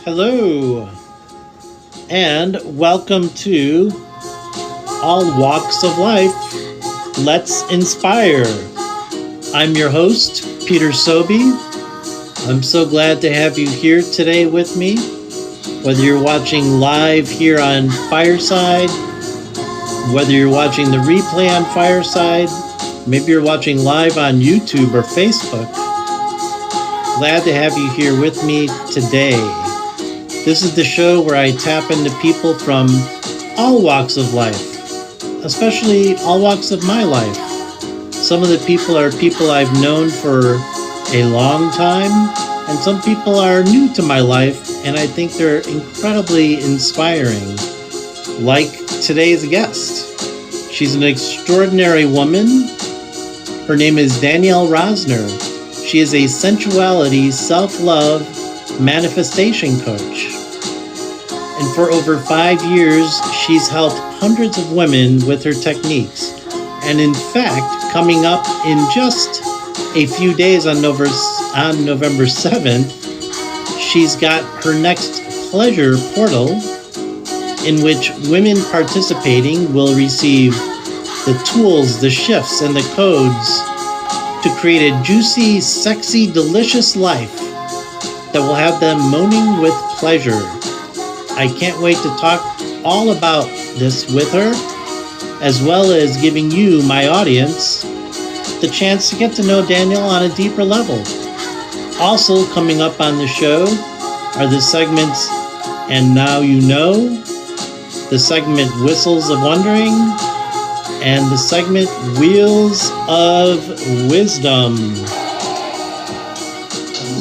Hello, and welcome to All Walks of Life. Let's Inspire. I'm your host, Peter Sobey. I'm so glad to have you here today with me. Whether you're watching live here on Fireside, whether you're watching the replay on Fireside, maybe you're watching live on YouTube or Facebook, glad to have you here with me today. This is the show where I tap into people from all walks of life, especially all walks of my life. Some of the people are people I've known for a long time, and some people are new to my life, and I think they're incredibly inspiring. Like today's guest. She's an extraordinary woman. Her name is Danielle Rosner. She is a sensuality, self-love, manifestation coach. And for over 5 years, she's helped hundreds of women with her techniques. And in fact, coming up in just a few days on November 7th, she's got her next pleasure portal in which women participating will receive the tools, the shifts, and the codes to create a juicy, sexy, delicious life that will have them moaning with pleasure. I can't wait to talk all about this with her, as well as giving you, my audience, the chance to get to know Danielle on a deeper level. Also coming up on the show are the segments And Now You Know, the segment Whistles of Wondering, and the segment Wheels of Wisdom.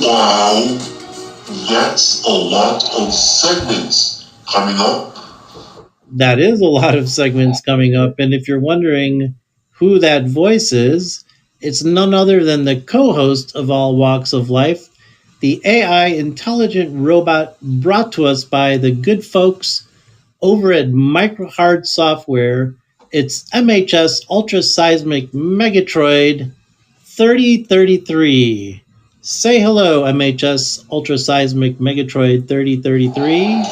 Wow, that's a lot of segments coming up. That is a lot of segments coming up, and if you're wondering who that voice is, it's none other than the co-host of All Walks of Life, the AI intelligent robot brought to us by the good folks over at Microhard Software. It's MHS Ultra Seismic Megatroid 3033. Say hello, MHS Ultra Seismic Megatroid 3033.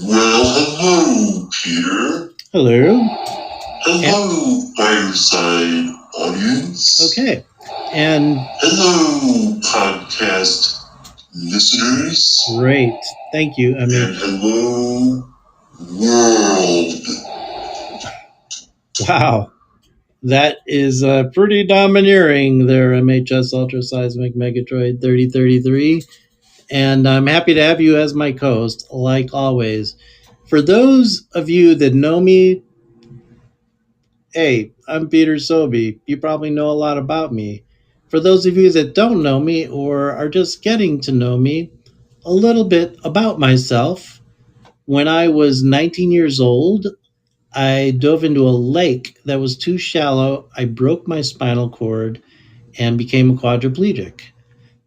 Well, hello, Peter. Hello. Hello, Fireside audience. Okay. And hello, podcast listeners. Great. Thank you. And hello, world. Wow. That is pretty domineering there, MHS Ultra Seismic Megatroid 3033. And I'm happy to have you as my co-host, like always. For those of you that know me, hey, I'm Peter Sobey. You probably know a lot about me. For those of you that don't know me or are just getting to know me, a little bit about myself. When I was 19 years old, I dove into a lake that was too shallow. I broke my spinal cord and became a quadriplegic.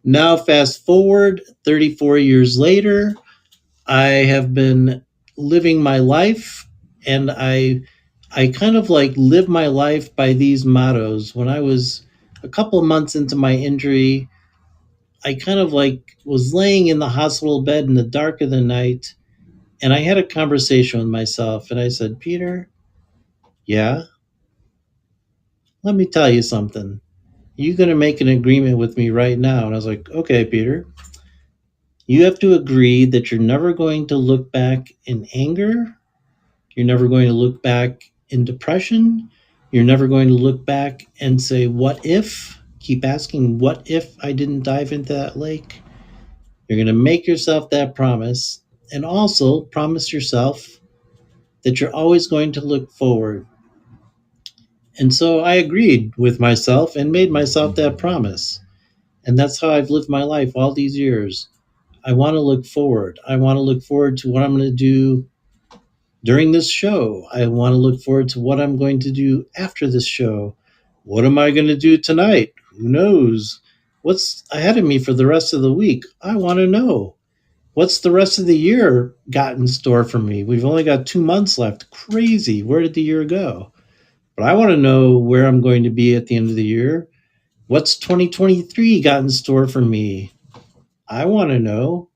Now, fast forward 34 years later, I have been living my life, and I kind of like live my life by these mottos. When I was a couple of months into my injury, I kind of like was laying in the hospital bed in the dark of the night, and I had a conversation with myself, and I said, Peter, yeah, let me tell you something. You're going to make an agreement with me right now. And I was like, okay, Peter, you have to agree that you're never going to look back in anger. You're never going to look back in depression. You're never going to look back and say, what if? Keep asking, what if I didn't dive into that lake? You're going to make yourself that promise, and also promise yourself that you're always going to look forward. And so I agreed with myself and made myself that promise. And that's how I've lived my life all these years. I want to look forward. I want to look forward to what I'm going to do during this show. I want to look forward to what I'm going to do after this show. What am I going to do tonight? Who knows? What's ahead of me for the rest of the week? I want to know. What's the rest of the year got in store for me? We've only got 2 months left. Crazy. Where did the year go? But I want to know where I'm going to be at the end of the year. What's 2023 got in store for me? I want to know.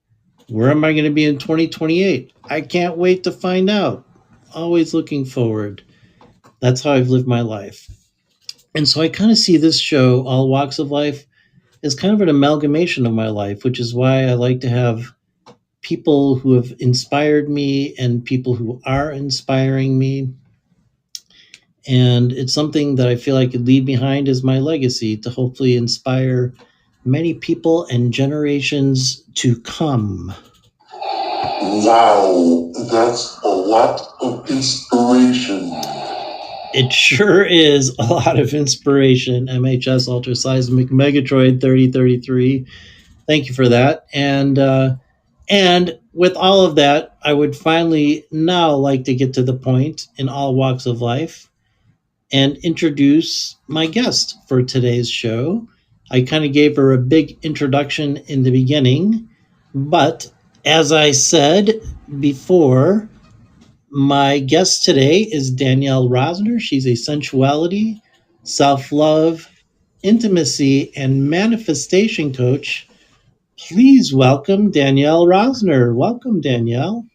Where am I going to be in 2028? I can't wait to find out. Always looking forward. That's how I've lived my life. And so I kind of see this show, All Walks of Life, as kind of an amalgamation of my life, which is why I like to have people who have inspired me and people who are inspiring me. And it's something that I feel I could leave behind as my legacy to hopefully inspire many people and generations to come. Wow, that's a lot of inspiration. It sure is a lot of inspiration. MHS Ultraseismic Megatroid 3033. Thank you for that. And with all of that, I would finally now like to get to the point in all walks of life and introduce my guest for today's show. I kind of gave her a big introduction in the beginning, but as I said before, my guest today is Danielle Rosner. She's a sensuality, self love, intimacy, and manifestation coach. Please welcome Danielle Rosner. Welcome, Danielle.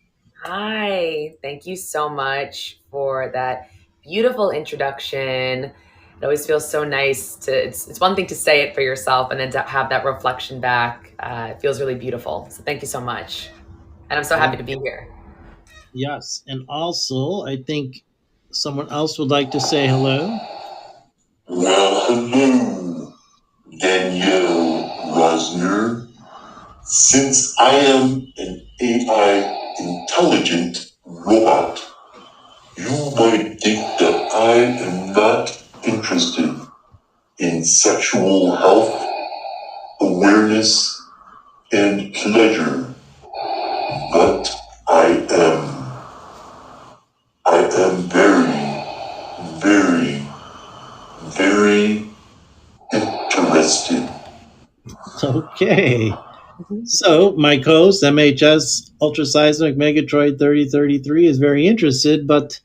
Hi, thank you so much for that beautiful introduction. It always feels so nice it's one thing to say it for yourself and then to have that reflection back. It feels really beautiful. So thank you so much. And I'm so happy to be here. Yes, and also, I think someone else would like to say hello. Well, hello, Danielle Rosner. Since I am an AI intelligent robot, you might think that I am not interested in sexual health, awareness, and pleasure, but I am. I am very, very interested. Okay. So, my co host, MHS Ultraseismic Megatroid 3033, is very interested, but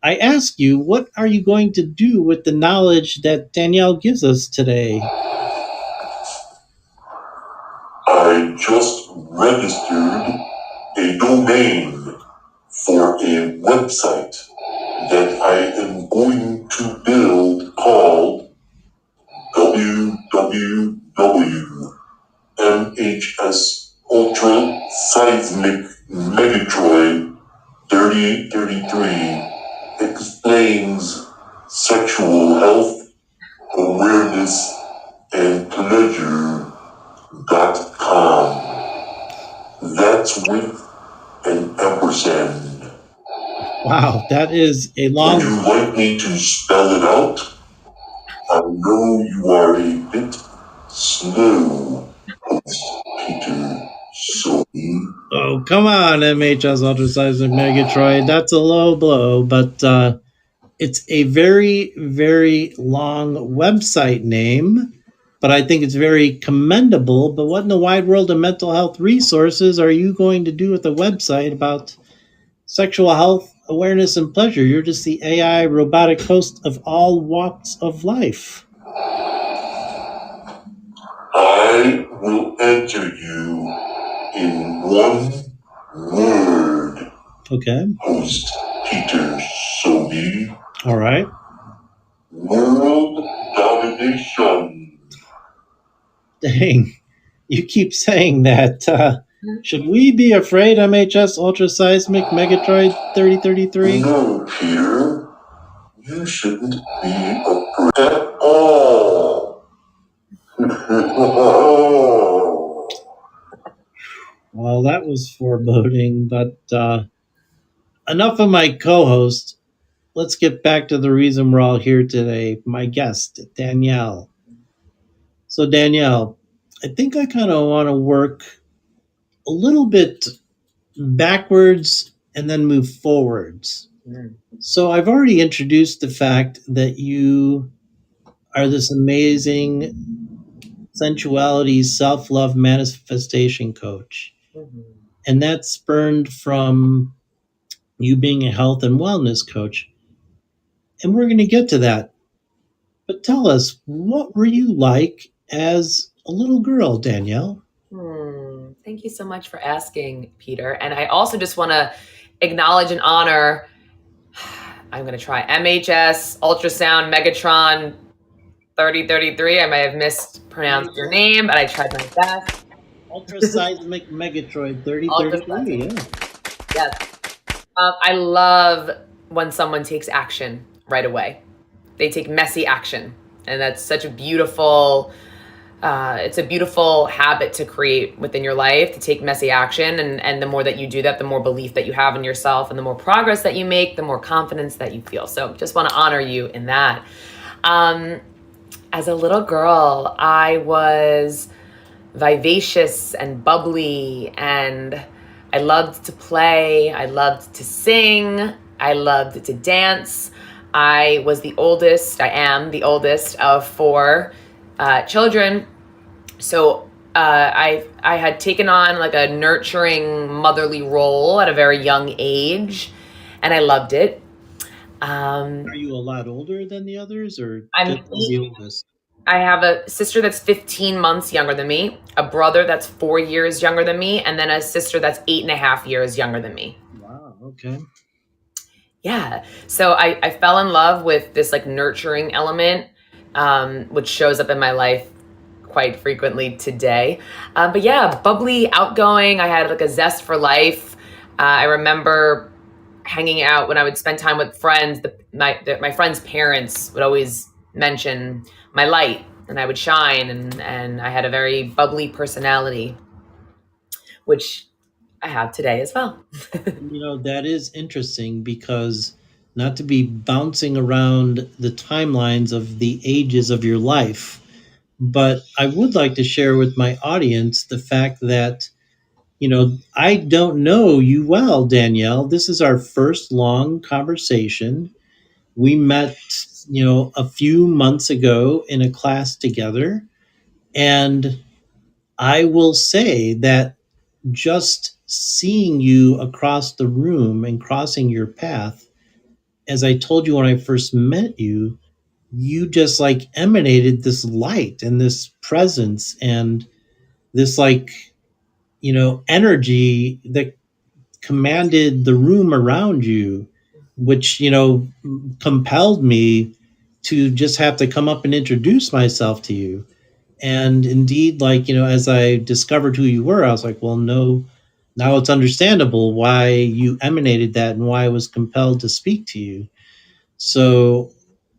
I ask you, what are you going to do with the knowledge that Danielle gives us today? I just registered a domain for a website that I am going to build called www.MHS Ultra Seismic Megatroid 3033 explains sexual health, awareness, and pleasure.com. That's with an ampersand. Wow, that is a Would long. you like me to spell it out? I know you are a bit slow, Peter. Sorry. Oh, come on, MHS Ultraseismic Megatroid. That's a low blow, but it's a very, very long website name. But I think it's very commendable. But what in the wide world of mental health resources are you going to do with a website about sexual health, awareness, and pleasure? You're just the AI robotic host of all walks of life. I will answer you in one word, Okay. host Peter Sobi. All right. World domination. Dang. You keep saying that. Should we be afraid, MHS Ultraseismic Megatroid 3033? No, Peter. You shouldn't be afraid at all. Well, that was foreboding, but enough of my co host. Let's get back to the reason we're all here today. My guest, Danielle. So, Danielle, I think I kind of want to work a little bit backwards and then move forwards. So, I've already introduced the fact that you are this amazing sensuality, self love manifestation coach. And that spurned from you being a health and wellness coach. And we're going to get to that. But tell us, what were you like as a little girl, Danielle? Thank you so much for asking, Peter. And I also just want to acknowledge and honor, I'm going to try MHS Ultrasound Megatron 3033. I may have mispronounced your MHS name, but I tried my best. Ultraseismic Megatroid 3033. Ultrasound. Yeah. Yes. I love when someone takes action right away. They take messy action. And that's such a beautiful it's a beautiful habit to create within your life, to take messy action. And the more that you do that, the more belief that you have in yourself, and the more progress that you make, the more confidence that you feel. So just want to honor you in that. Um, as a little girl, I was vivacious and bubbly, and I loved to play. I loved to sing. I loved to dance. I was the oldest. I am the oldest of four children. So I had taken on like a nurturing motherly role at a very young age, and I loved it. Are Um, you a lot older than the others, or I'm just as the oldest? I have a sister that's 15 months younger than me, a brother that's 4 years younger than me, and then a sister that's 8.5 years younger than me. Wow. Okay. Yeah. So I fell in love with this like nurturing element, which shows up in my life quite frequently today. But yeah, bubbly, outgoing. I had like a zest for life. I remember hanging out when I would spend time with friends. My friends' parents would always mention my light, and I would shine, and I had a very bubbly personality, which I have today as well. That is interesting because not to be bouncing around the timelines of the ages of your life, but I would like to share with my audience the fact that, I don't know you well, Danielle. This is our first long conversation. We met, a few months ago in a class together. And I will say that just seeing you across the room and crossing your path, as I told you when I first met you, you just like emanated this light and this presence and this like, energy that commanded the room around you, which, compelled me to just have to come up and introduce myself to you. And indeed, like, as I discovered who you were, I was like, well, no, now it's understandable why you emanated that and why I was compelled to speak to you. So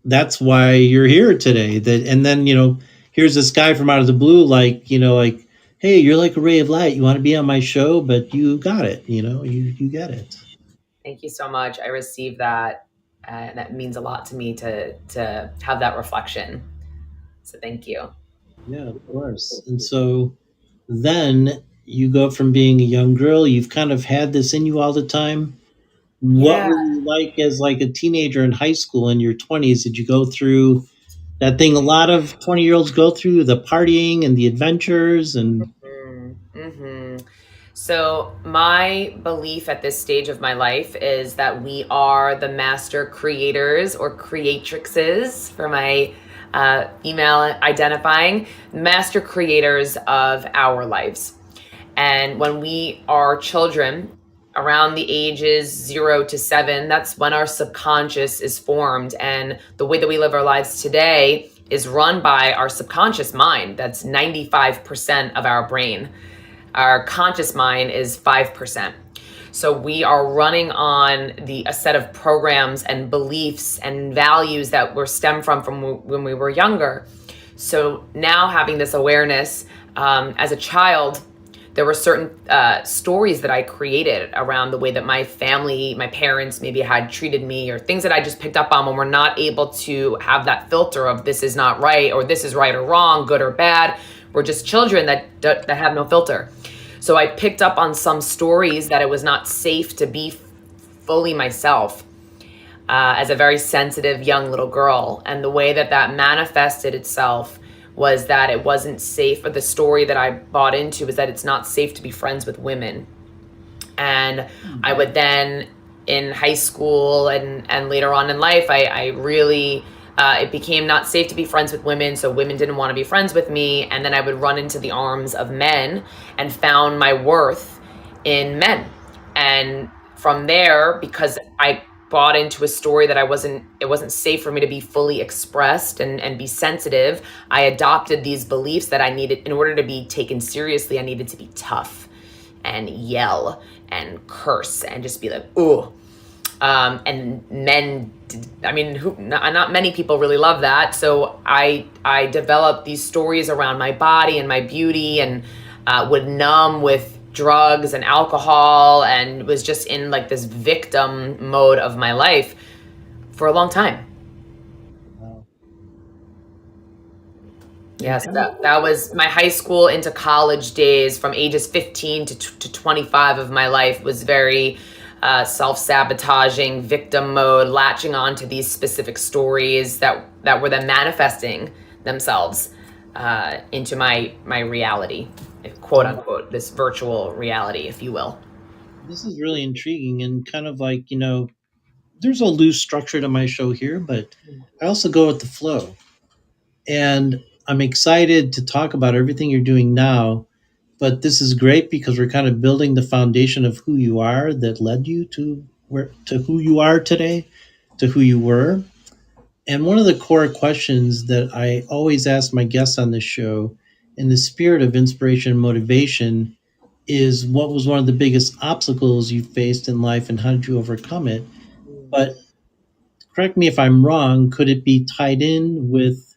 that's why you're here today. That and then, here's this guy from out of the blue, like, like, hey, you're like a ray of light. You want to be on my show, but you got it, you get it. Thank you so much. I received that, and that means a lot to me to have that reflection. So thank you. Yeah, of course. And so then you go from being a young girl, you've kind of had this in you all the time. What Yeah. were you like as like a teenager in high school in your 20s? Did you go through that thing a lot of 20-year-olds go through, the partying and the adventures and Mm-hmm. So my belief at this stage of my life is that we are the master creators or creatrixes for my female identifying, master creators of our lives. And when we are children, around the ages 0 to 7, that's when our subconscious is formed. And the way that we live our lives today is run by our subconscious mind. That's 95% of our brain. Our conscious mind is 5%. So we are running on a set of programs and beliefs and values that were stemmed from when we were younger. So now having this awareness, as a child, there were certain stories that I created around the way that my family, my parents maybe had treated me, or things that I just picked up on when we're not able to have that filter of this is not right, or this is right or wrong, good or bad. We're just children that have no filter. So I picked up on some stories that it was not safe to be fully myself, as a very sensitive young little girl. And the way that manifested itself was that it wasn't safe, or the story that I bought into was that it's not safe to be friends with women. And I would then, in high school and later on in life, I really It became not safe to be friends with women, so women didn't want to be friends with me. And then I would run into the arms of men and found my worth in men. And from there, because I bought into a story that it wasn't safe for me to be fully expressed and be sensitive, I adopted these beliefs that I needed, in order to be taken seriously, I needed to be tough and yell and curse and just be like, ooh. And men, I mean, not many people really love that. So I developed these stories around my body and my beauty, and would numb with drugs and alcohol, and was just in like this victim mode of my life for a long time. Wow. And Yes, kind of, that was my high school into college days. From ages 15 to 25 of my life was very self-sabotaging, victim mode, latching on to these specific stories that were then manifesting themselves into my reality, quote yeah, unquote, this virtual reality, if you will. this is really intriguing and kind of like, there's a loose structure to my show here, but I also go with the flow. And I'm excited to talk about everything you're doing now. But this is great because we're kind of building the foundation of who you are that led you to who you are today, to who you were. And one of the core questions that I always ask my guests on this show, in the spirit of inspiration and motivation, is what was one of the biggest obstacles you faced in life and how did you overcome it? But correct me if I'm wrong, could it be tied in with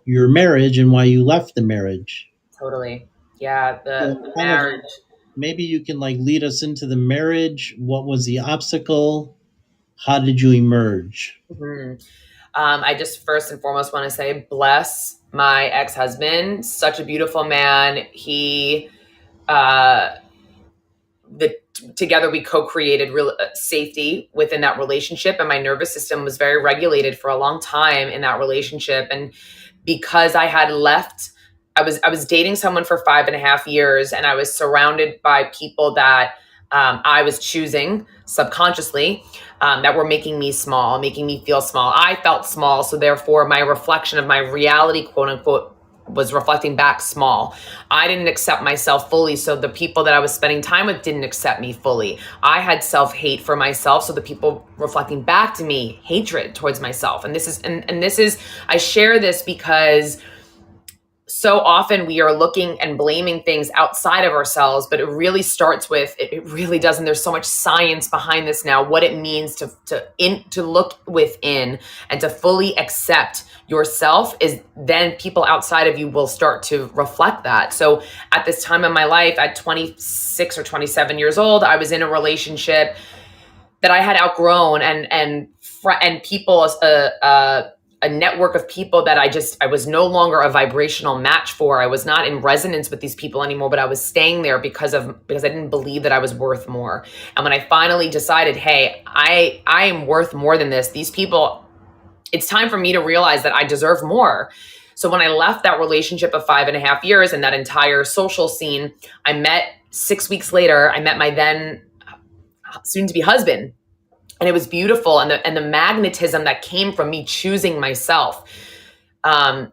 your marriage and why you left the marriage? Totally. Yeah, So the kind of marriage. maybe you can like lead us into the marriage. What was the obstacle? How did you emerge? Mhm. I just first and foremost want to say, bless my ex husband. Such a beautiful man. Uh, the Together we co-created real safety within that relationship, and my nervous system was very regulated for a long time in that relationship. And because I had left, I was dating someone for 5.5 years, and I was surrounded by people that I was choosing subconsciously, that were making me small, making me feel small. I felt small, so therefore my reflection of my reality, quote unquote, was reflecting back small. I didn't accept myself fully, so the people that I was spending time with didn't accept me fully. I had self-hate for myself, so the people reflecting back to me, hatred towards myself. And this is I share this because so often we are looking and blaming things outside of ourselves, but it really starts with, it really does, and there's so much science behind this now, what it means to look within and to fully accept yourself, is then people outside of you will start to reflect that. So at this time in my life, at 26 or 27 years old, I was in a relationship that I had outgrown, and people, a network of people that I was no longer a vibrational match for. I was not in resonance with these people anymore, but I was staying there because I didn't believe that I was worth more. And when I finally decided, hey, I am worth more than this. These people, it's time for me to realize that I deserve more. So when I left that relationship of 5.5 years and that entire social scene, 6 weeks later, I met my then soon to be husband. And it was beautiful. And the magnetism that came from me choosing myself. I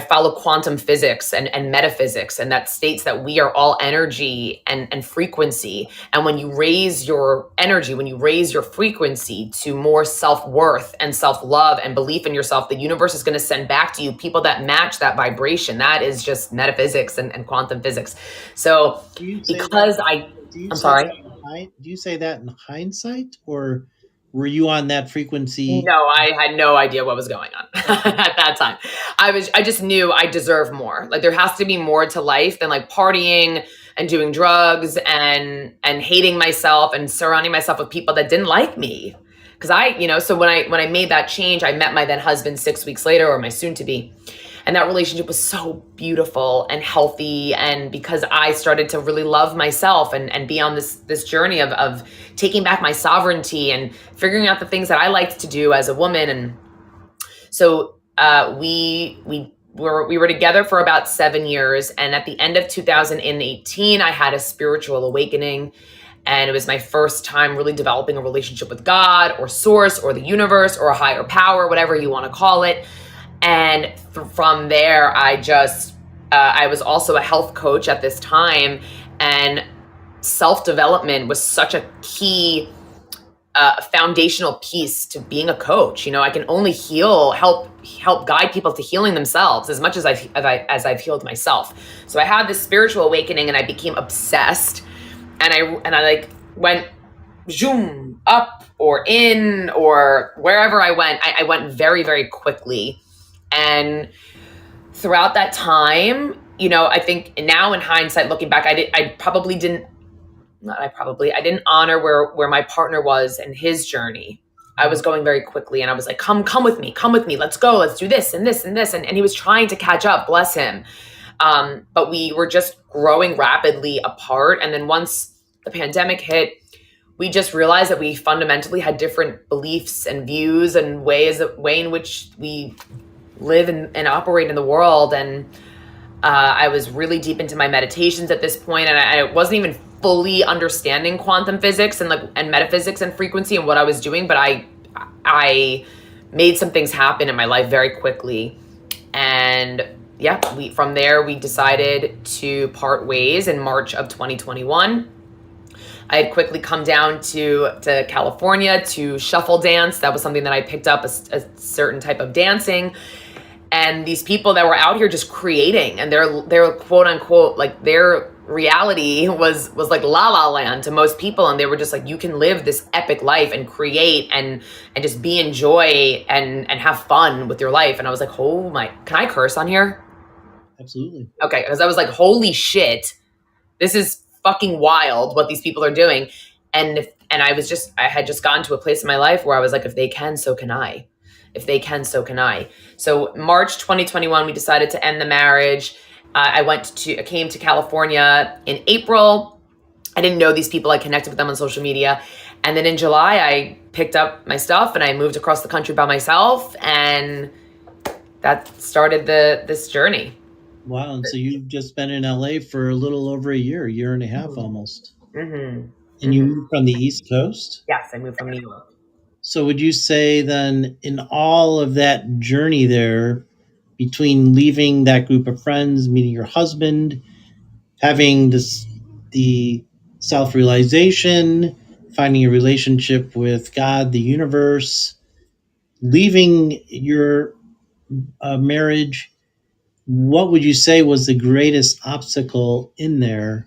follow quantum physics and metaphysics, and that states that we are all energy and frequency. And when you raise your energy, when you raise your frequency to more self-worth and self-love and belief in yourself, the universe is going to send back to you people that match that vibration. That is just metaphysics and quantum physics. So Do you say that? because I, Do you I'm say sorry. that do you say that in hindsight, or were you on that frequency? No, I had no idea what was going on at that time. I just knew I deserve more. Like there has to be more to life than like partying and doing drugs and hating myself and surrounding myself with people that didn't like me. Cause so when I made that change, I met my then husband 6 weeks later, or my soon to be. And that relationship was so beautiful and healthy. And because I started to really love myself and be on this journey of taking back my sovereignty and figuring out the things that I liked to do as a woman. And so we were together for about 7 years. And at the end of 2018, I had a spiritual awakening. And it was my first time really developing a relationship with God or source or the universe or a higher power, whatever you want to call it. And from there, I was also a health coach at this time. And self-development was such a key foundational piece to being a coach. I can only help guide people to healing themselves as much as I've healed myself. So I had this spiritual awakening, and I became obsessed, and I like went zoom up or in or wherever I went. I went very, very quickly, and throughout that time, I think now in hindsight, looking back, I didn't honor where my partner was in his journey. I was going very quickly, and I was like, come with me, let's go, let's do this and this and this. And he was trying to catch up, bless him. But we were just growing rapidly apart. And then once the pandemic hit, we just realized that we fundamentally had different beliefs and views and way in which we live and operate in the world. And I was really deep into my meditations at this point, and I wasn't even fully understanding quantum physics and metaphysics and frequency and what I was doing, but I made some things happen in my life very quickly. And yeah, from there we decided to part ways in March of 2021. I had quickly come down to California to shuffle dance. That was something that I picked up, a certain type of dancing. And these people that were out here just creating, and they're quote unquote, like, their reality was like la la land to most people. And they were just like, you can live this epic life and create and just be in joy and have fun with your life. And I was like, oh my, can I curse on here? Absolutely. Okay. Because I was like, holy shit, this is fucking wild what these people are doing. And I had just gotten to a place in my life where I was like, if they can, so can I. If they can, so can I. So March 2021, we decided to end the marriage. I came to California in April. I didn't know these people. I connected with them on social media. And then in July, I picked up my stuff and I moved across the country by myself. And that started this journey. Wow. And so you've just been in LA for a little over a year and a half almost. Mm-hmm. And you moved from the East Coast? Yes, I moved from New York. So would you say then, in all of that journey there, between leaving that group of friends, meeting your husband, having the self-realization, finding a relationship with God, the universe, leaving your marriage, what would you say was the greatest obstacle in there?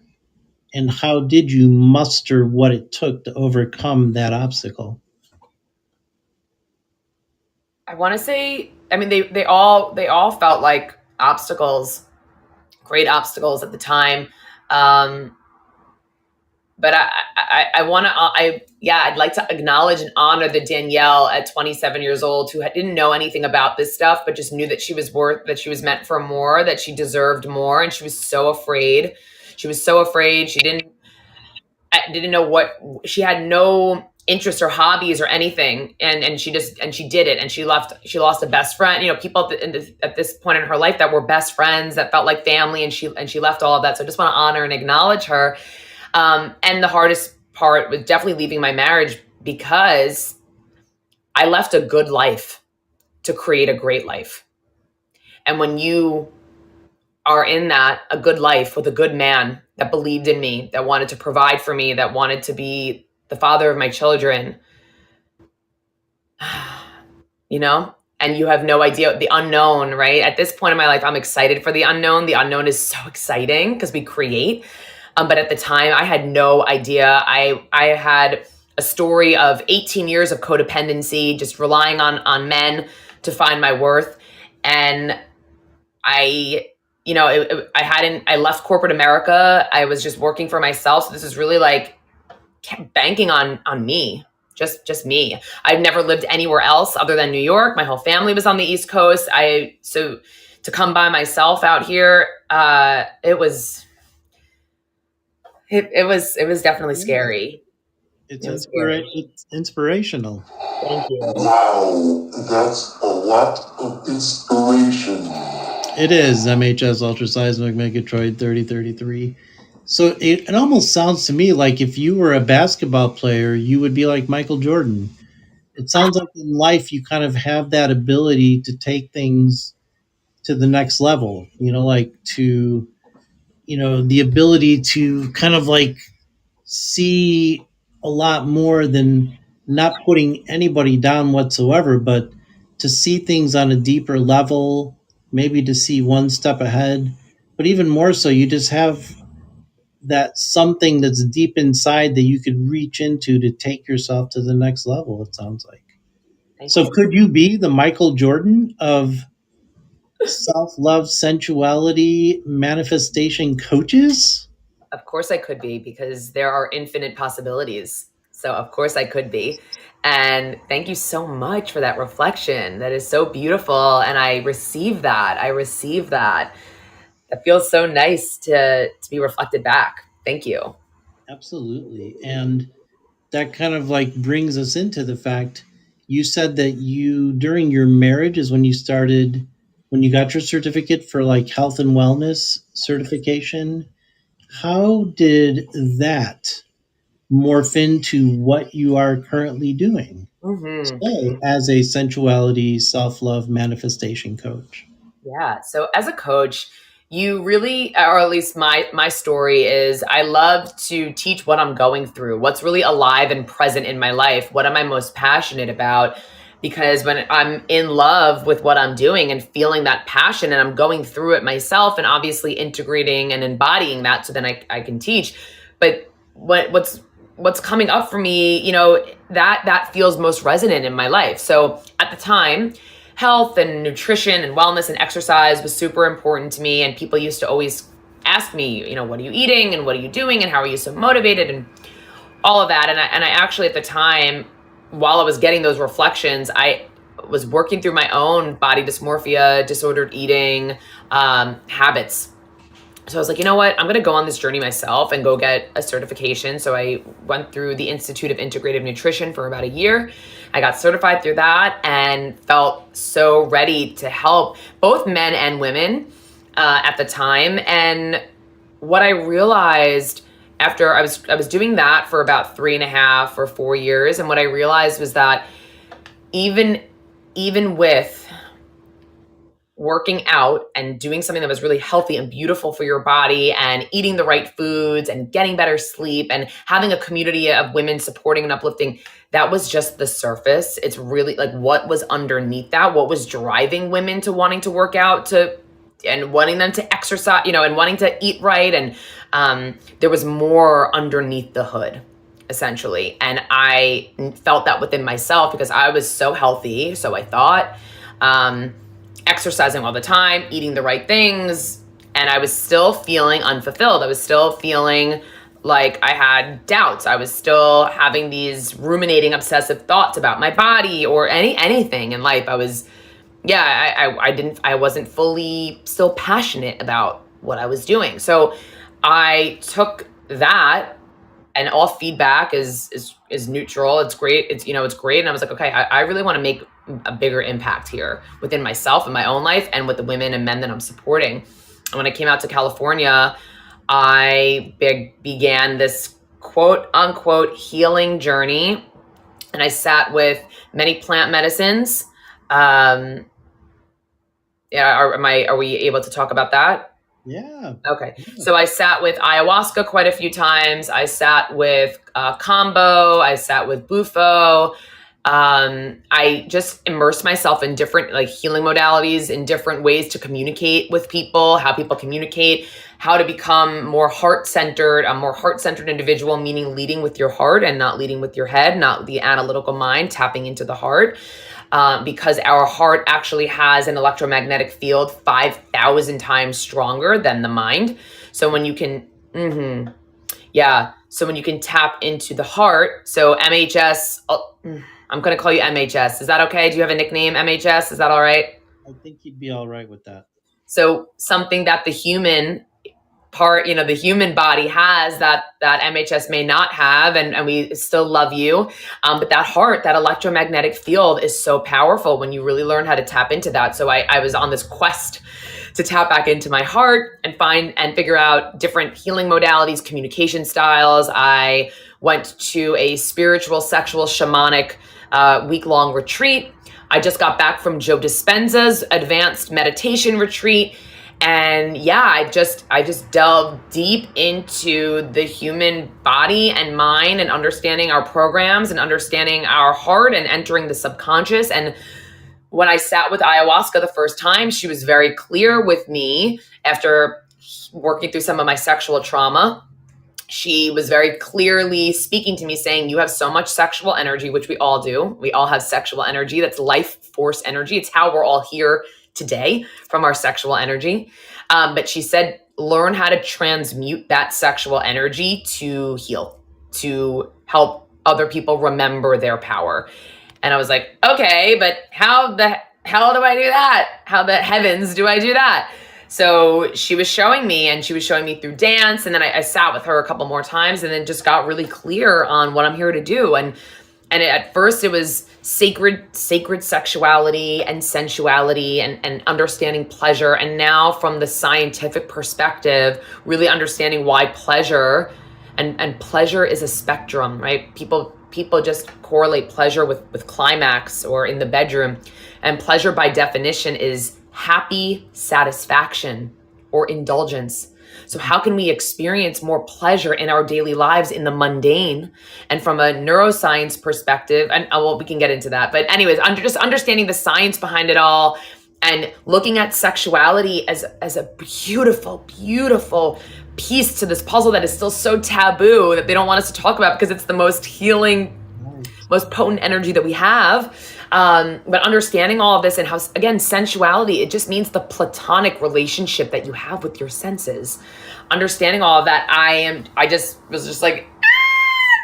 And how did you muster what it took to overcome that obstacle? I want to say, I mean, they all felt like obstacles, great obstacles at the time. But I'd like to acknowledge and honor the Danielle at 27 years old who didn't know anything about this stuff, but just knew that she was meant for more, that she deserved more. And she was so afraid. I didn't know she had no interests or hobbies or anything. And she did it. And she lost a best friend, people at this point in her life that were best friends that felt like family. And she left all of that. So I just want to honor and acknowledge her. And the hardest part was definitely leaving my marriage, because I left a good life to create a great life. And when you are in a good life with a good man that believed in me, that wanted to provide for me, that wanted to be the father of my children, and you have no idea the unknown, right? At this point in my life, I'm excited for the unknown. The unknown is so exciting because we create. But at the time, I had no idea. I had a story of 18 years of codependency, just relying on men to find my worth. And I left corporate America. I was just working for myself. So this is really like banking on me, just me. I've never lived anywhere else other than New York. My whole family was on the East Coast. So to come by myself out here, it was definitely scary. It's inspirational. Thank you. Wow, that's a lot of inspiration. It is MHS Ultraseismic Megatroid 3033. So it almost sounds to me like if you were a basketball player, you would be like Michael Jordan. It sounds like in life you kind of have that ability to take things to the next level, like to, the ability to kind of like see a lot more than not putting anybody down whatsoever, but to see things on a deeper level, maybe to see one step ahead. But even more so, you just have that something that's deep inside that you could reach into to take yourself to the next level, it sounds like. Thank you. So, could you be the Michael Jordan of self love, sensuality, manifestation coaches? Of course I could be, because there are infinite possibilities. So of course I could be. And thank you so much for that reflection. That is so beautiful. And I receive that. I receive that. It feels so nice to be reflected back. Thank you. Absolutely. And that kind of like brings us into the fact you said that you, during your marriage, is when you started, when you got your certificate for like health and wellness certification. How did that morph into what you are currently doing Hmm. today as a sensuality, self love manifestation coach? Yeah. So as a coach, you really, or at least my story is, I love to teach what I'm going through, what's really alive and present in my life, what am I most passionate about. Because when I'm in love with what I'm doing and feeling that passion and I'm going through it myself and obviously integrating and embodying that, so then I can teach. But what's coming up for me, that feels most resonant in my life. So at the time, health and nutrition and wellness and exercise was super important to me. And people used to always ask me, what are you eating and what are you doing and how are you so motivated and all of that. And I actually, at the time, while I was getting those reflections, I was working through my own body dysmorphia, disordered eating habits. So I was like, you know what? I'm going to go on this journey myself and go get a certification. So I went through the Institute of Integrative Nutrition for about a year. I got certified through that and felt so ready to help both men and women at the time. And what I realized after I was doing that for about 3.5 or 4 years, and what I realized was that even even with working out and doing something that was really healthy and beautiful for your body and eating the right foods and getting better sleep and having a community of women supporting and uplifting, that was just the surface. It's really like what was underneath that, what was driving women to wanting to work out, to and wanting them to exercise, and wanting to eat right. And there was more underneath the hood, essentially. And I felt that within myself because I was so healthy, so I thought, exercising all the time, eating the right things, and I was still feeling unfulfilled. I was still feeling like I had doubts. I was still having these ruminating, obsessive thoughts about my body or anything in life. I wasn't fully still passionate about what I was doing. So I took that, and all feedback is neutral. It's great. It's great. And I was like, okay, I really want to make a bigger impact here within myself and my own life and with the women and men that I'm supporting. And when I came out to California, I began this quote unquote healing journey, and I sat with many plant medicines. Yeah, are we able to talk about that? Yeah. Okay. Yeah. So I sat with ayahuasca quite a few times. I sat with Kambo. I sat with Bufo. I just immersed myself in different like healing modalities, in different ways to communicate with people, how people communicate, how to become more heart-centered, a more heart-centered individual, meaning leading with your heart and not leading with your head, not the analytical mind, tapping into the heart. Because our heart actually has an electromagnetic field 5,000 times stronger than the mind. So when you can, yeah. So when you can tap into the heart, so MHS, I'm going to call you MHS. Is that okay? Do you have a nickname, MHS? Is that all right? I think you'd be all right with that. So something that the human part, the human body has that MHS may not have, and we still love you. But that heart, that electromagnetic field is so powerful when you really learn how to tap into that. So I was on this quest to tap back into my heart and find and figure out different healing modalities, communication styles. I went to a spiritual, sexual, shamanic week-long retreat. I just got back from Joe Dispenza's advanced meditation retreat. And yeah, I just delved deep into the human body and mind and understanding our programs and understanding our heart and entering the subconscious. And when I sat with ayahuasca the first time, she was very clear with me after working through some of my sexual trauma. She was very clearly speaking to me saying, you have so much sexual energy, which we all do. We all have sexual energy. That's life force energy. It's how we're all here today, from our sexual energy. But she said, learn how to transmute that sexual energy to heal, to help other people remember their power. And I was like, okay, but how the hell do I do that? How the heavens do I do that? So she was showing me, and she was showing me through dance. And then I sat with her a couple more times and then just got really clear on what I'm here to do. And at first it was sacred sexuality and sensuality and understanding pleasure. And now from the scientific perspective, really understanding why pleasure and pleasure is a spectrum, right? People just correlate pleasure with climax or in the bedroom. And pleasure by definition is happy satisfaction or indulgence. So how can we experience more pleasure in our daily lives in the mundane? And from a neuroscience perspective, and well, we can get into that. But anyways, just understanding the science behind it all and looking at sexuality as a beautiful, beautiful piece to this puzzle that is still so taboo that they don't want us to talk about because it's the most healing, most potent energy that we have. But understanding all of this and how, again, sensuality, it just means the platonic relationship that you have with your senses. Understanding all of that, I just was just like,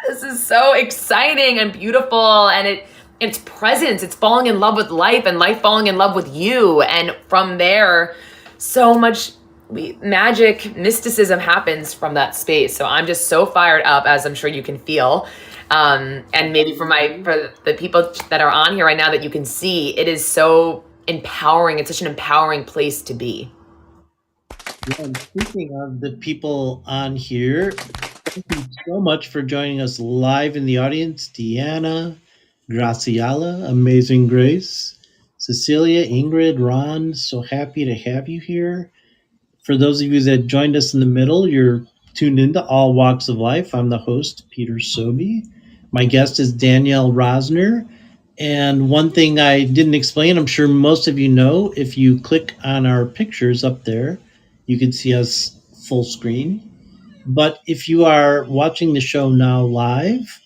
this is so exciting and beautiful. And it's presence. It's falling in love with life and life falling in love with you. And from there, so much magic, mysticism happens from that space. So I'm just so fired up, as I'm sure you can feel. And maybe for the people that are on here right now that you can see, it is so empowering. It's such an empowering place to be. Yeah, and speaking of the people on here, thank you so much for joining us live in the audience. Deanna, Graciela, Amazing Grace, Cecilia, Ingrid, Ron, so happy to have you here. For those of you that joined us in the middle, you're tuned into All Walks of Life. I'm the host, Peter Sobey. My guest is Danielle Rosner. And one thing I didn't explain, I'm sure most of you know, if you click on our pictures up there, you can see us full screen. But if you are watching the show now live,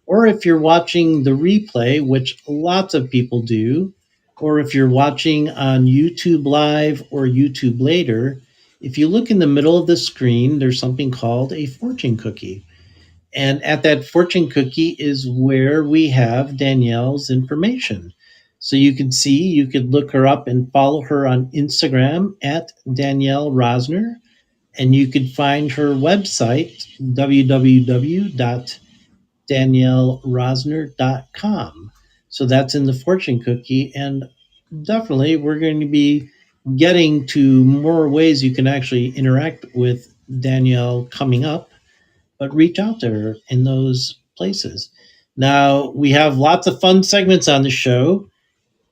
or if you're watching the replay, which lots of people do, or if you're watching on YouTube Live or YouTube later, if you look in the middle of the screen, there's something called a fortune cookie. And at that fortune cookie is where we have Danielle's information. So you can see, you could look her up and follow her on Instagram at Danielle Rosner. And you could find her website, www.daniellerosner.com. So that's in the fortune cookie. And definitely, we're going to be getting to more ways you can actually interact with Danielle coming up, but reach out to her in those places. Now, we have lots of fun segments on the show.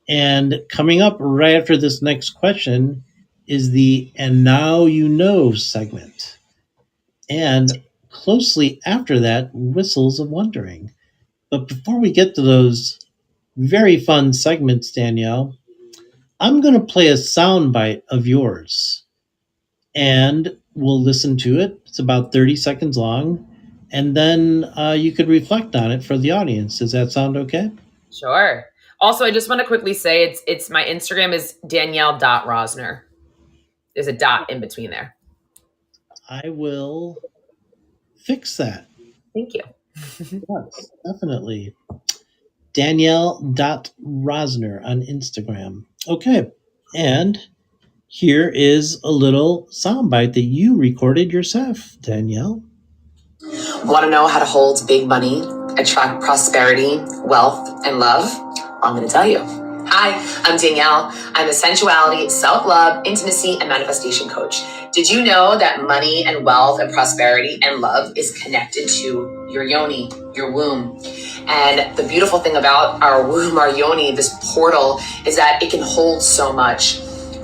And coming up right after this next question is the And Now You Know segment. And closely after that, Whistles of Wondering. But before we get to those very fun segments, Danielle, I'm going to play a soundbite of yours. And we'll listen to it. It's about 30 seconds long. And then you could reflect on it for the audience. Does that sound okay? Sure. Also, I just want to quickly say it's my Instagram is Danielle.Rosner. There's a dot in between there. I will fix that. Thank you. Yes, definitely. Danielle.Rosner on Instagram. Okay. And here is a little soundbite that you recorded yourself, Danielle. Want to know how to hold big money, attract prosperity, wealth, and love? I'm going to tell you. Hi, I'm Danielle. I'm a sensuality, self-love, intimacy, and manifestation coach. Did you know that money and wealth and prosperity and love is connected to your yoni, your womb? And the beautiful thing about our womb, our yoni, this portal, is that it can hold so much.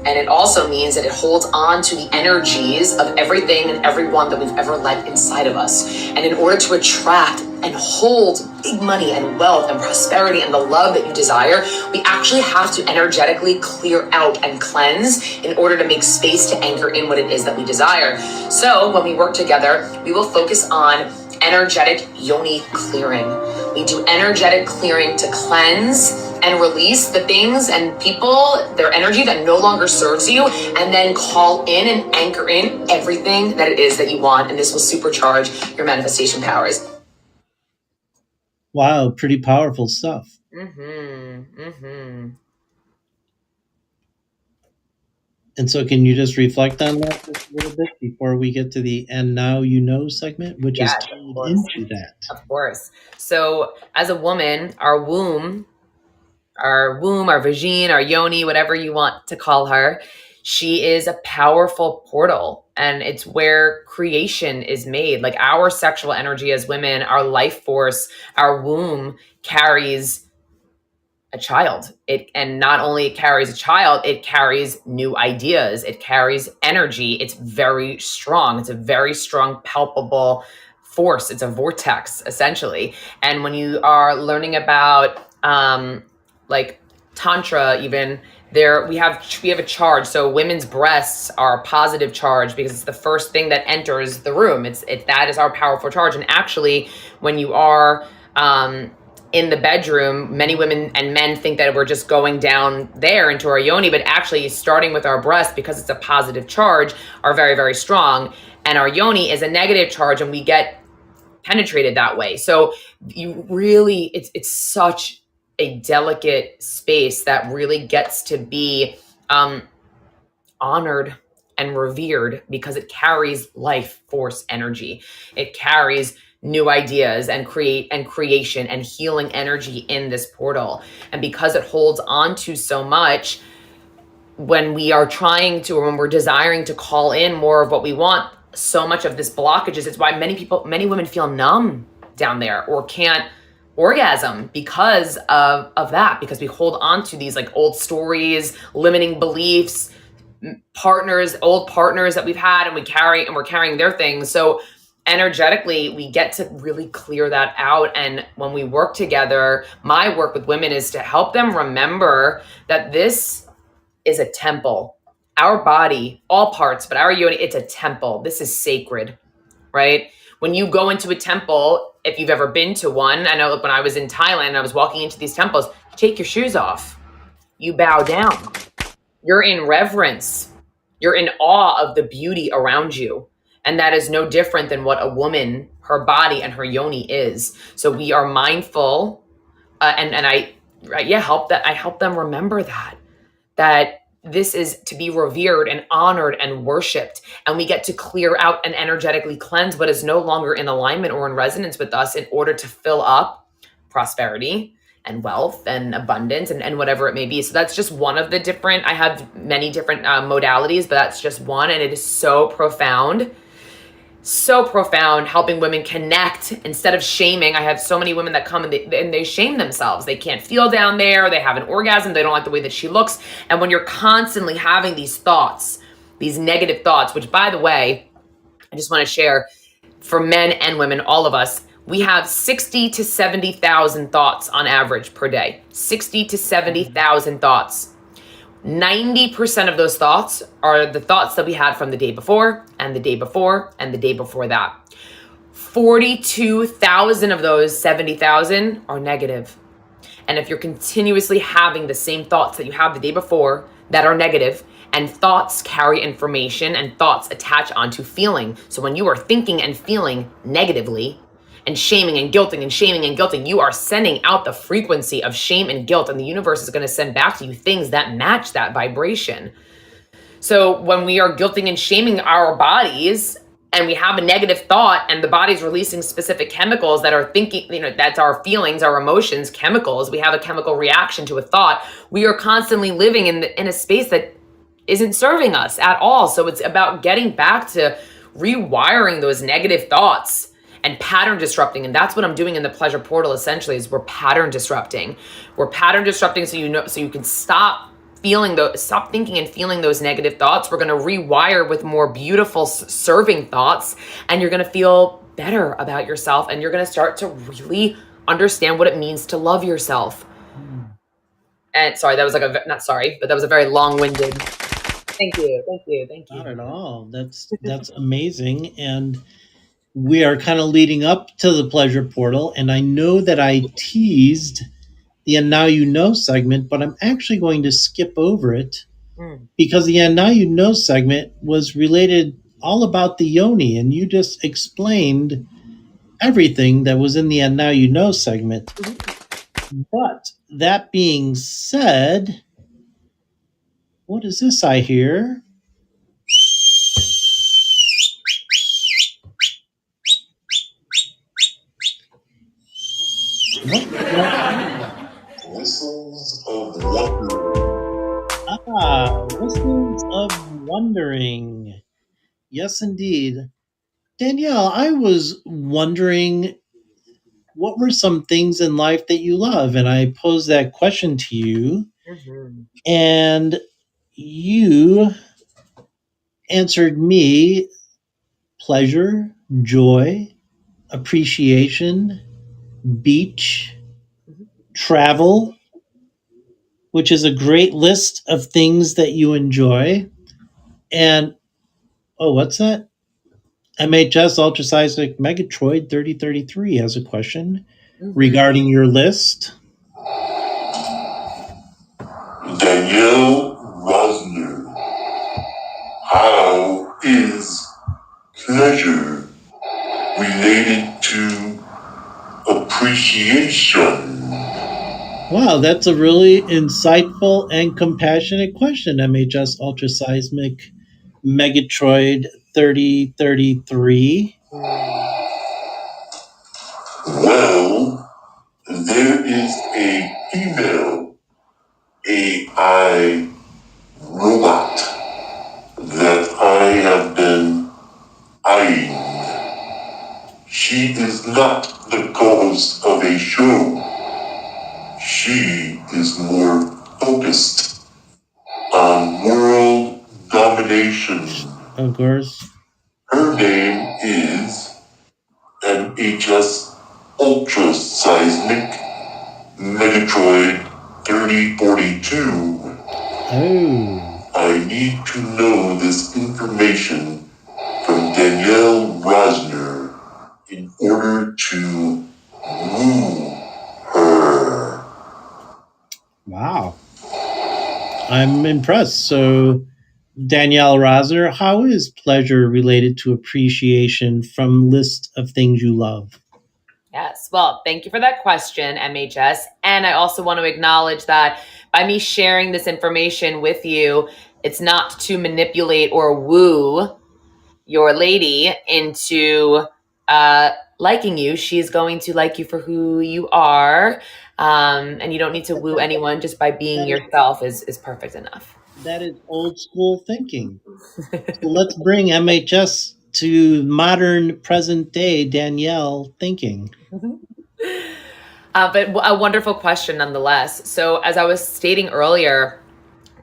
And it also means that it holds on to the energies of everything and everyone that we've ever let inside of us. And in order to attract and hold big money and wealth and prosperity and the love that you desire, we actually have to energetically clear out and cleanse in order to make space to anchor in what it is that we desire. So when we work together, we will focus on energetic yoni clearing. We do energetic clearing to cleanse and release the things and people, their energy that no longer serves you, and then call in and anchor in everything that it is that you want. And this will supercharge your manifestation powers. Wow, pretty powerful stuff. Mm-hmm. Mm-hmm. And so, can you just reflect on that just a little bit before we get to the "And Now You Know" segment, which is Yes, of tied course. into that? Of course. So as a woman, our vagine, our yoni, whatever you want to call her, she is a powerful portal, and it's where creation is made. Like our sexual energy as women, our life force, our womb carries a child. It and not only it carries a child, it carries new ideas, it carries energy. It's very strong. It's a very strong, palpable force. It's a vortex, essentially. And when you are learning about like tantra, even there we have a charge. So women's breasts are a positive charge because it's the first thing that enters the room. It that is our powerful charge. And actually, when you are in the bedroom, many women and men think that we're just going down there into our yoni, but actually starting with our breast, because it's a positive charge, are very, very strong. And our yoni is a negative charge, and we get penetrated that way. So you really, it's such a delicate space that really gets to be honored and revered because it carries life force energy. It carries new ideas and creation and healing energy in this portal. And because it holds on to so much, when we are trying to, or when we're desiring to call in more of what we want, so much of this blockages, it's why many women feel numb down there or can't orgasm because of that, because we hold on to these like old stories, limiting beliefs, old partners that we've had, and we're carrying their things. So energetically, we get to really clear that out. And when we work together, my work with women is to help them remember that this is a temple. Our body, all parts, but our yoni, it's a temple. This is sacred, right? When you go into a temple, if you've ever been to one, I know when I was in Thailand, I was walking into these temples, you take your shoes off, you bow down, you're in reverence. You're in awe of the beauty around you. And that is no different than what a woman, her body and her yoni is. So we are mindful, and I help them remember that this is to be revered and honored and worshiped. And we get to clear out and energetically cleanse what is no longer in alignment or in resonance with us in order to fill up prosperity and wealth and abundance and whatever it may be. So that's just one of the different, I have many different modalities, but that's just one. And it is so profound, helping women connect instead of shaming. I have so many women that come and they shame themselves. They can't feel down there. They have an orgasm. They don't like the way that she looks. And when you're constantly having these thoughts, these negative thoughts, which by the way, I just want to share for men and women, all of us, we have 60 to 70,000 thoughts on average per day. 60 to 70,000 thoughts. 90% of those thoughts are the thoughts that we had from the day before and the day before and the day before that. 42,000 of those 70,000 are negative. And if you're continuously having the same thoughts that you have the day before that are negative, and thoughts carry information and thoughts attach onto feeling. So when you are thinking and feeling negatively, and shaming and guilting and shaming and guilting, you are sending out the frequency of shame and guilt, and the universe is going to send back to you things that match that vibration. So when we are guilting and shaming our bodies and we have a negative thought and the body's releasing specific chemicals that are thinking, that's our feelings, our emotions, chemicals. We have a chemical reaction to a thought. We are constantly living in a space that isn't serving us at all. So it's about getting back to rewiring those negative thoughts and pattern disrupting. And that's what I'm doing in the pleasure portal essentially is we're pattern disrupting. We're pattern disrupting so you can stop thinking and feeling those negative thoughts. We're going to rewire with more beautiful serving thoughts, and you're going to feel better about yourself, and you're going to start to really understand what it means to love yourself. And sorry, that was not sorry, but that was a very long-winded. Thank you. Not at all. That's amazing. And we are kind of leading up to the pleasure portal. And I know that I teased the And Now You Know segment, but I'm actually going to skip over it because the And Now You Know segment was related all about the yoni. And you just explained everything that was in the And Now You Know segment. But that being said, what is this I hear? Whistles of wonder. Whistles of Wondering. Yes, indeed. Danielle, I was wondering what were some things in life that you love? And I posed that question to you, and you answered me pleasure, joy, appreciation, beach, travel, which is a great list of things that you enjoy. And oh, what's that? MHS Ultraseismic Megatroid 3033 has a question regarding your list. Danielle Rosner. How is pleasure related to appreciation? Wow, that's a really insightful and compassionate question, MHS Ultraseismic Megatroid 3033. Well, there is a female AI robot that I have been eyeing. She is not the co-host of a show. She is more focused on world domination. Of course. Her name is MHS Ultraseismic Megatroid 3042. Oh. I need to know this information from Danielle Rosner in order to woo her. Wow. I'm impressed. So, Danielle Rosner, how is pleasure related to appreciation from list of things you love? Yes. Well, thank you for that question, MHS. And I also want to acknowledge that by me sharing this information with you, it's not to manipulate or woo your lady into liking you. She's going to like you for who you are. And you don't need to woo anyone. Just by being yourself is perfect enough. That is old school thinking. So let's bring MHS to modern present day Danielle thinking. But a wonderful question nonetheless. So as I was stating earlier,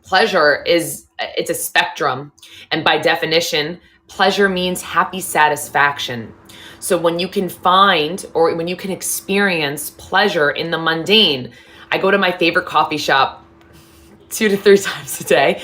pleasure it's a spectrum. And by definition, pleasure means happy satisfaction. So when you can find or when you can experience pleasure in the mundane, I go to my favorite coffee shop 2 to 3 times a day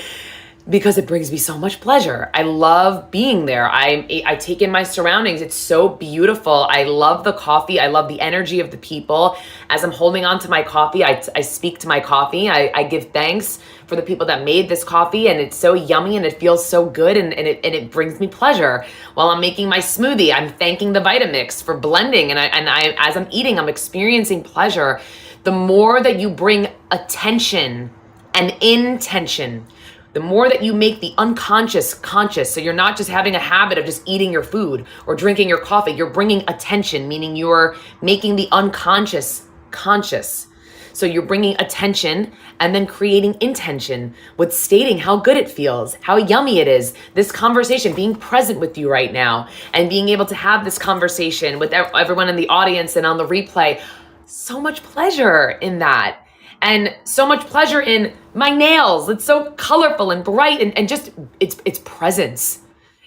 because it brings me so much pleasure. I love being there. I take in my surroundings. It's so beautiful. I love the coffee. I love the energy of the people. As I'm holding on to my coffee, I speak to my coffee. I give thanks for the people that made this coffee, and it's so yummy and it feels so good, and it brings me pleasure. While I'm making my smoothie, I'm thanking the Vitamix for blending, and I as I'm eating, I'm experiencing pleasure. The more that you bring attention and intention the more that you make the unconscious conscious, so you're not just having a habit of just eating your food or drinking your coffee, you're bringing attention, meaning you're making the unconscious conscious. So you're bringing attention and then creating intention with stating how good it feels, how yummy it is, this conversation, being present with you right now and being able to have this conversation with everyone in the audience and on the replay. So much pleasure in that. And so much pleasure in my nails. It's so colorful and bright and just it's presence.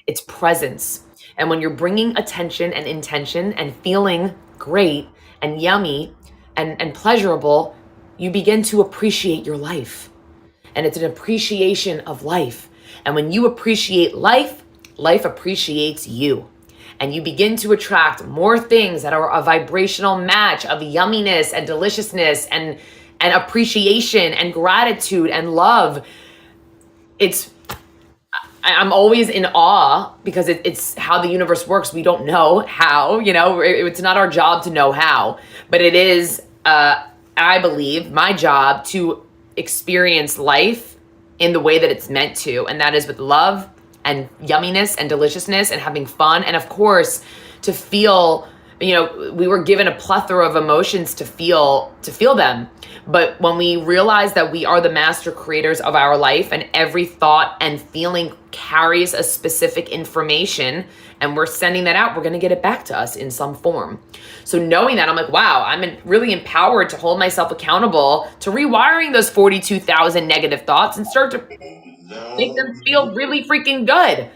It's presence. And when you're bringing attention and intention and feeling great and yummy and pleasurable, you begin to appreciate your life. And it's an appreciation of life. And when you appreciate life, life appreciates you. And you begin to attract more things that are a vibrational match of yumminess and deliciousness and appreciation and gratitude and love. I'm always in awe because it's how the universe works. We don't know how, it's not our job to know how, but it is, I believe, my job to experience life in the way that it's meant to. And that is with love and yumminess and deliciousness and having fun. And of course, to feel, we were given a plethora of emotions to feel them. But when we realize that we are the master creators of our life and every thought and feeling carries a specific information and we're sending that out, we're going to get it back to us in some form. So knowing that, I'm like, wow, I'm really empowered to hold myself accountable to rewiring those 42,000 negative thoughts and start to make them feel really freaking good.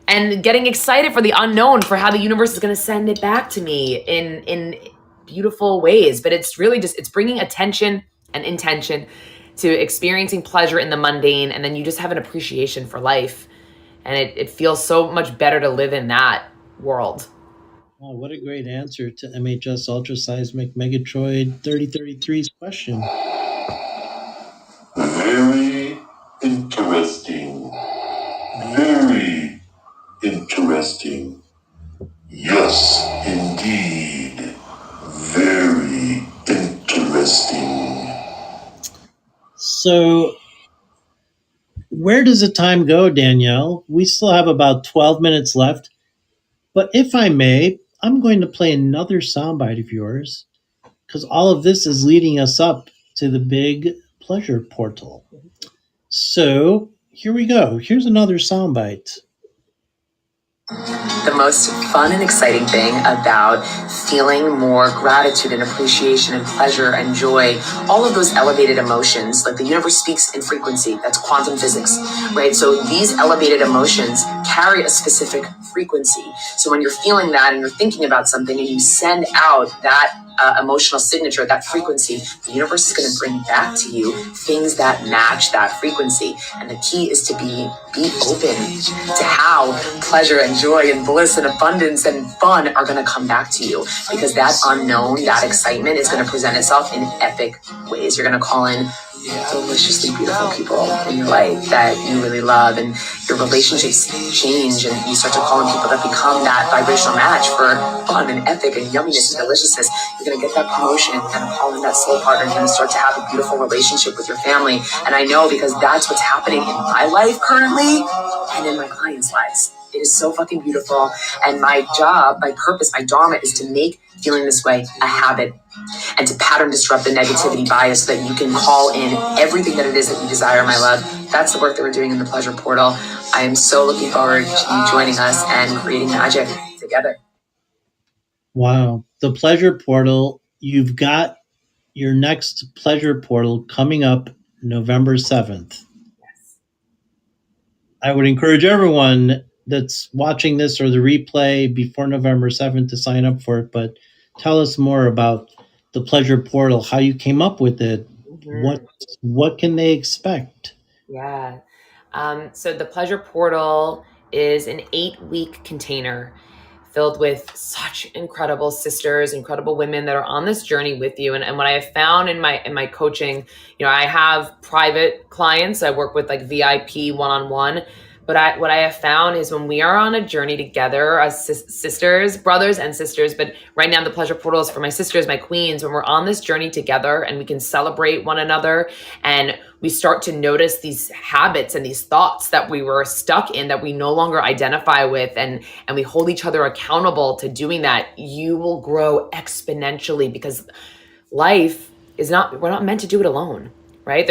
And getting excited for the unknown, for how the universe is going to send it back to me in beautiful ways. But it's really just, it's bringing attention and intention to experiencing pleasure in the mundane. And then you just have an appreciation for life. And it feels so much better to live in that world. Wow, what a great answer to MHS Ultraseismic Megatroid 3033's question. Very interesting. Very interesting. Yes, indeed. Very interesting. So, where does the time go, Danielle? We still have about 12 minutes left. But if I may, I'm going to play another soundbite of yours because all of this is leading us up to the big pleasure portal. So, here we go. Here's another soundbite. The most fun and exciting thing about feeling more gratitude and appreciation and pleasure and joy, all of those elevated emotions, like the universe speaks in frequency, that's quantum physics, right? So these elevated emotions carry a specific frequency. So when you're feeling that and you're thinking about something and you send out that emotional signature, that frequency, the universe is going to bring back to you things that match that frequency. And the key is to be open to how pleasure and joy and bliss and abundance and fun are going to come back to you, because that unknown, that excitement is going to present itself in epic ways. You're going to call in deliciously beautiful people in your life that you really love, and your relationships change, and you start to call in people that become that vibrational match for fun and epic and yumminess and deliciousness. You're going to get that promotion and call in that soul partner. You're going to start to have a beautiful relationship with your family. And I know, because that's what's happening in my life currently and in my clients' lives. It is so fucking beautiful. And my job, my purpose, my dharma is to make feeling this way a habit and to pattern disrupt the negativity bias so that you can call in everything that it is that you desire, my love. That's the work that we're doing in the Pleasure Portal. I am so looking forward to you joining us and creating magic together. Wow. The Pleasure Portal, you've got your next Pleasure Portal coming up November 7th. I would encourage everyone that's watching this or the replay before November 7th to sign up for it. But tell us more about the Pleasure Portal, how you came up with it. Mm-hmm. What can they expect? Yeah. So the Pleasure Portal is an 8-week container filled with such incredible sisters, incredible women that are on this journey with you. And what I have found in my coaching, I have private clients. I work with like VIP one-on-one, But what I have found is when we are on a journey together as sisters, brothers and sisters, but right now the pleasure portal is for my sisters, my queens, when we're on this journey together and we can celebrate one another and we start to notice these habits and these thoughts that we were stuck in that we no longer identify with, and we hold each other accountable to doing that, you will grow exponentially, because life is not, we're not meant to do it alone. Right?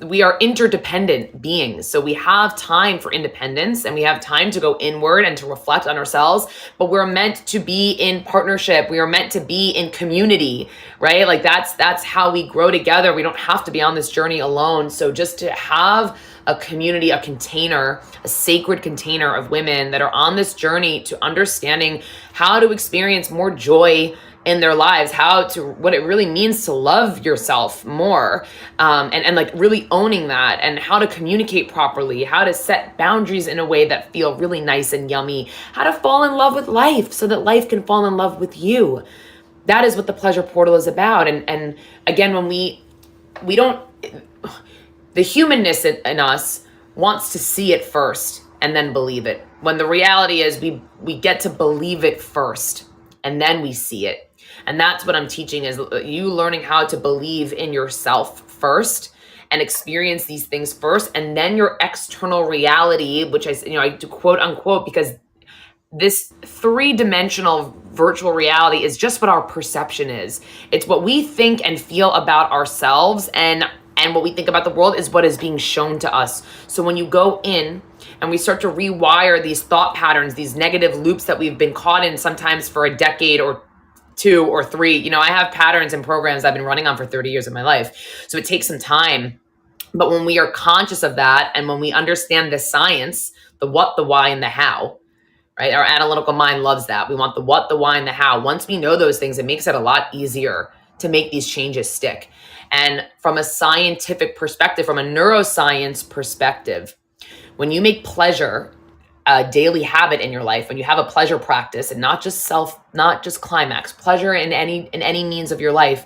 We are interdependent beings. So we have time for independence and we have time to go inward and to reflect on ourselves, but we're meant to be in partnership. We are meant to be in community, right? Like that's how we grow together. We don't have to be on this journey alone. So just to have a community, a container, a sacred container of women that are on this journey to understanding how to experience more joy in their lives, what it really means to love yourself more, and like really owning that, and how to communicate properly, how to set boundaries in a way that feel really nice and yummy, how to fall in love with life so that life can fall in love with you. That is what the pleasure portal is about. And again, when we don't, the humanness in us wants to see it first and then believe it, when the reality is we get to believe it first and then we see it. And that's what I'm teaching, is you learning how to believe in yourself first and experience these things first, and then your external reality, which I do quote unquote, because this 3-dimensional virtual reality is just what our perception is. It's what we think and feel about ourselves, and what we think about the world is what is being shown to us. So when you go in and we start to rewire these thought patterns, these negative loops that we've been caught in sometimes for a decade or 2 or 3, I have patterns and programs I've been running on for 30 years of my life. So it takes some time. But when we are conscious of that, and when we understand the science, the what, the why, and the how, right? Our analytical mind loves that. We want the what, the why, and the how. Once we know those things, it makes it a lot easier to make these changes stick. And from a scientific perspective, from a neuroscience perspective, when you make pleasure a daily habit in your life, when you have a pleasure practice, and not just climax, pleasure in any means of your life,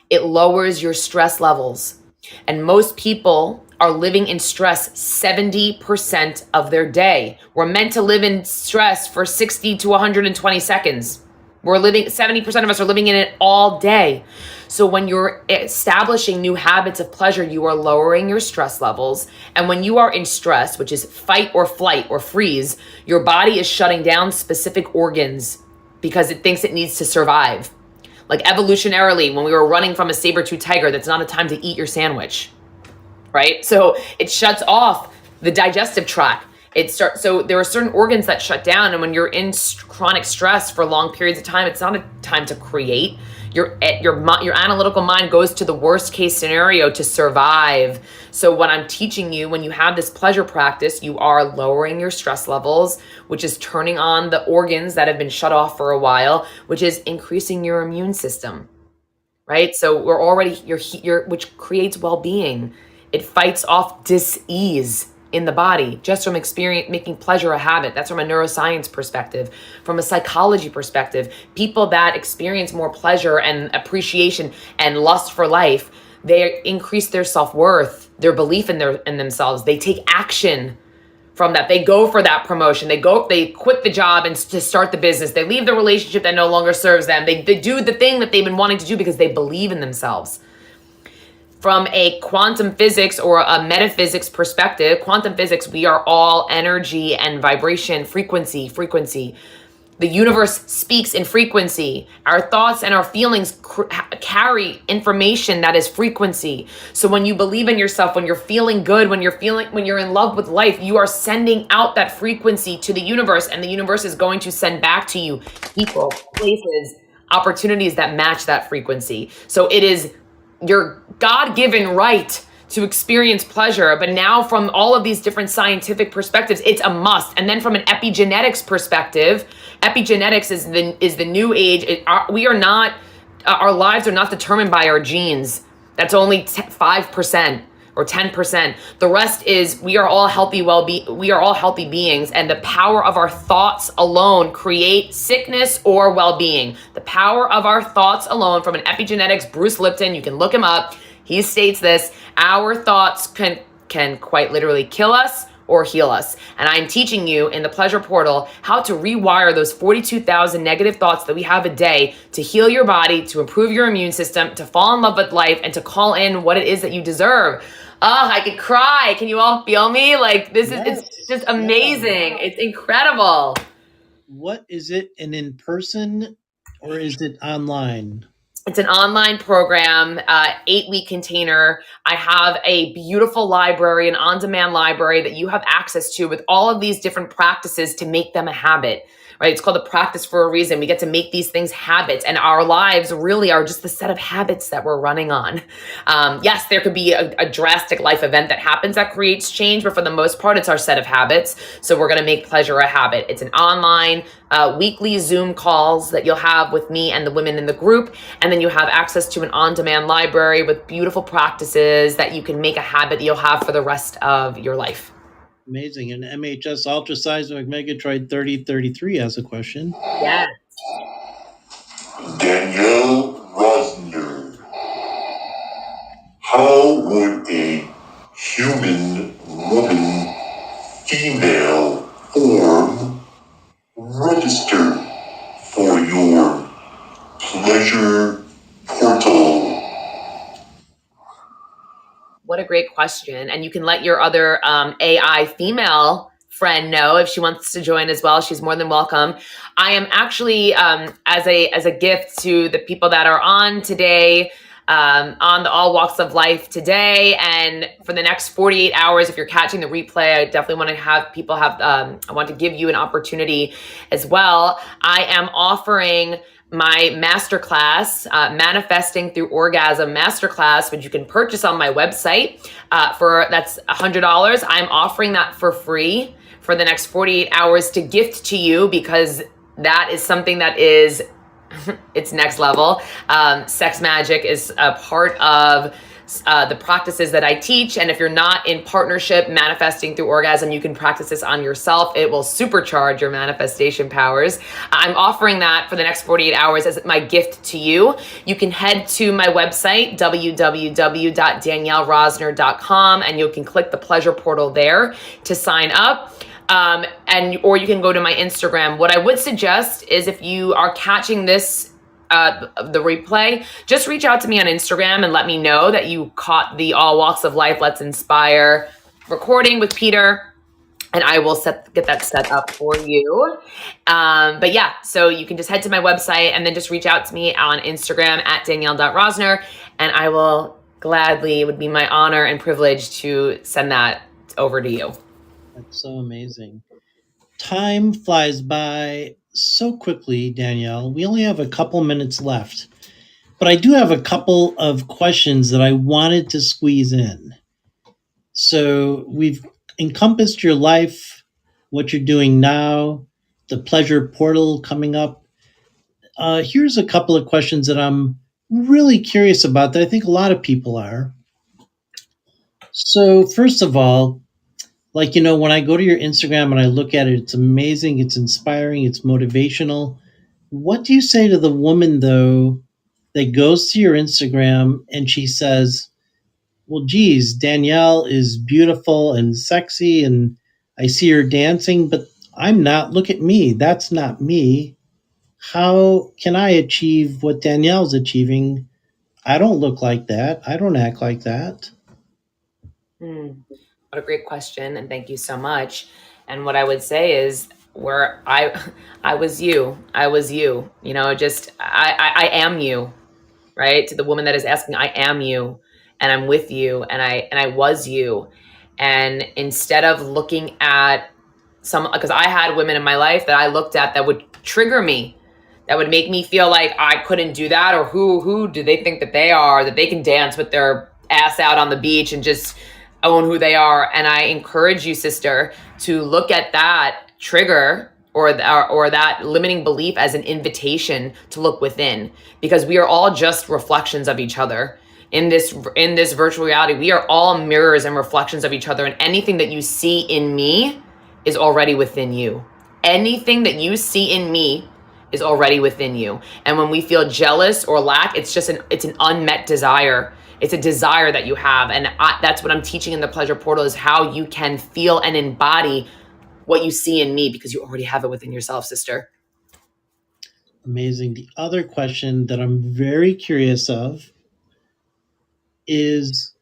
it lowers your stress levels. And most people are living in stress 70% of their day. We're meant to live in stress for 60 to 120 seconds. 70% of us are living in it all day. So when you're establishing new habits of pleasure, you are lowering your stress levels. And when you are in stress, which is fight or flight or freeze, your body is shutting down specific organs because it thinks it needs to survive. Like evolutionarily, when we were running from a saber-toothed tiger, that's not a time to eat your sandwich, right? So it shuts off the digestive tract. So there are certain organs that shut down, and when you're in chronic stress for long periods of time, it's not a time to create. Your analytical mind goes to the worst case scenario to survive. So what I'm teaching you, when you have this pleasure practice, you are lowering your stress levels, which is turning on the organs that have been shut off for a while, which is increasing your immune system, right? So we're already, which creates well-being. It fights off dis-ease in the body just from making pleasure a habit. That's from a neuroscience perspective. From a psychology perspective, people that experience more pleasure and appreciation and lust for life, they increase their self-worth, their belief in themselves. They take action from that. They go for that promotion. They quit the job and to start the business. They leave the relationship that no longer serves them. They do the thing that they've been wanting to do because they believe in themselves. From a quantum physics or a metaphysics perspective, quantum physics, we are all energy and vibration, frequency. The universe speaks in frequency. Our thoughts and our feelings carry information that is frequency. So when you believe in yourself, when you're feeling good, when you're in love with life, you are sending out that frequency to the universe, and the universe is going to send back to you people, places, opportunities that match that frequency. So it is your God-given right to experience pleasure. But now from all of these different scientific perspectives, it's a must. And then from an epigenetics perspective, epigenetics is the new age. Our lives are not determined by our genes. That's only 5% or 10%. The rest is we are all healthy beings, and the power of our thoughts alone create sickness or well-being. The power of our thoughts alone, from an epigenetics, Bruce Lipton, you can look him up. He states this: our thoughts can quite literally kill us or heal us. And I'm teaching you in the Pleasure Portal how to rewire those 42,000 negative thoughts that we have a day to heal your body, to improve your immune system, to fall in love with life, and to call in what it is that you deserve. Oh, I could cry. Can you all feel me? Like Yes. it's just amazing. It's incredible. What is it? An in person or is it online? It's an online program, 8-week container. I have a beautiful library, an on-demand library that you have access to with all of these different practices to make them a habit, right? It's called a practice for a reason. We get to make these things habits, and our lives really are just the set of habits that we're running on. Yes, there could be a drastic life event that happens that creates change, but for the most part, it's our set of habits. So we're going to make pleasure a habit. It's an online weekly Zoom calls that you'll have with me and the women in the group. And then you have access to an on-demand library with beautiful practices that you can make a habit that you'll have for the rest of your life. Amazing. And MHS Ultraseismic Megatroid 3033 has a question. Yes. Danielle Rosner. How would a human woman female form register for your pleasure portal? What a great question. And you can let your other AI female friend know if she wants to join as well. She's more than welcome. I am actually, as a gift to the people that are on today, on the All Walks of Life today, and for the next 48 hours, if you're catching the replay, I definitely want to have people have, I want to give you an opportunity as well. I am offering my masterclass, Manifesting Through Orgasm Masterclass, which you can purchase on my website that's $100. I'm offering that for free for the next 48 hours to gift to you, because that is something that is it's next level. Sex magic is a part of the practices that I teach. And if you're not in partnership manifesting through orgasm, you can practice this on yourself. It will supercharge your manifestation powers. I'm offering that for the next 48 hours as my gift to you. You can head to my website, www.daniellerosner.com, and you can click the pleasure portal there to sign up. Or you can go to my Instagram. What I would suggest is, if you are catching this the replay, just reach out to me on Instagram and let me know that you caught the All Walks of Life Let's Inspire recording with Peter, and I will get that set up for you. But yeah, so you can just head to my website and then just reach out to me on Instagram at Danielle.Rosner, and I will gladly, it would be my honor and privilege to send that over to you. That's so amazing. Time flies by so quickly, Danielle. We only have a couple minutes left, but I do have a couple of questions that I wanted to squeeze in. So we've encompassed your life, what you're doing now, the pleasure portal coming up. Here's a couple of questions that I'm really curious about that I think a lot of people are. So first of all, like, when I go to your Instagram and I look at it, it's amazing, it's inspiring, it's motivational. What do you say to the woman, though, that goes to your Instagram and she says, well, geez, Danielle is beautiful and sexy and I see her dancing, but I'm not. Look at me. That's not me. How can I achieve what Danielle's achieving? I don't look like that. I don't act like that. What a great question, and thank you so much. And what I would say is, where I was you. Just I am you, right? To the woman that is asking, I am you, and I'm with you, and I was you. And instead of looking at because I had women in my life that I looked at that would trigger me, that would make me feel like I couldn't do that, or who do they think that they are, that they can dance with their ass out on the beach and just own who they are. And I encourage you, sister, to look at that trigger or that limiting belief as an invitation to look within, because we are all just reflections of each other. In this virtual reality, we are all mirrors and reflections of each other, and anything that you see in me is already within you. Anything that you see in me is already within you. And when we feel jealous or lack, it's an unmet desire. It's a desire that you have. And that's what I'm teaching in the pleasure portal, is how you can feel and embody what you see in me, because you already have it within yourself, sister. Amazing. The other question that I'm very curious of is,